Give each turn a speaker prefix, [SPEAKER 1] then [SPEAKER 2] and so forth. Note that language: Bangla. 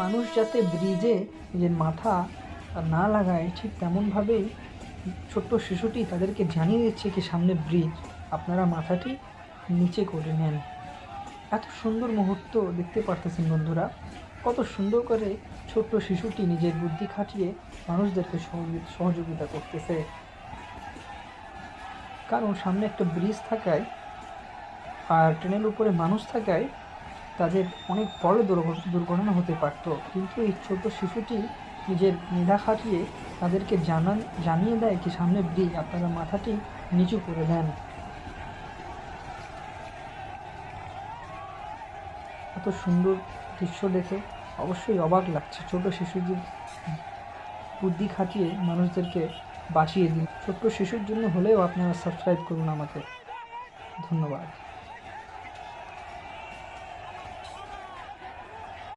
[SPEAKER 1] মানুষ যাতে ব্রিজে নিজের মাথা না লাগায়, ঠিক তেমনভাবেই ছোট্ট শিশুটি তাদেরকে জানিয়ে দিচ্ছে কি সামনে ব্রিজ, আপনারা মাথাটি নিচে করে নেন। এত সুন্দর মুহূর্ত দেখতে পারতেছেন বন্ধুরা, কত সুন্দর করে ছোট্ট শিশুটি নিজের বুদ্ধি খাটিয়ে মানুষদেরকে সহযোগিতা করতেছে। কারণ সামনে একটা ব্রিজ থাকায় আর ট্রেনের উপরে মানুষ থাকায় তাদের অনেক বড় দুর্ঘটনা হতে পারত, কিন্তু এই ছোট শিশুটি নিজের মেধা খাটিয়ে তাদেরকে জানিয়ে দেয় কি সামনে ব্রিজ, আপনারা মাথাটি নিচু করে দেন। এত সুন্দর দৃশ্য দেখে অবশ্যই অবাক লাগছে। ছোট শিশুদের বুদ্ধি খাটিয়ে মানুষদেরকে বাঁচিয়ে দিন। ছোট্ট শিশুর জন্য হলেও আপনারা সাবস্ক্রাইব করুন আমাকে। ধন্যবাদ।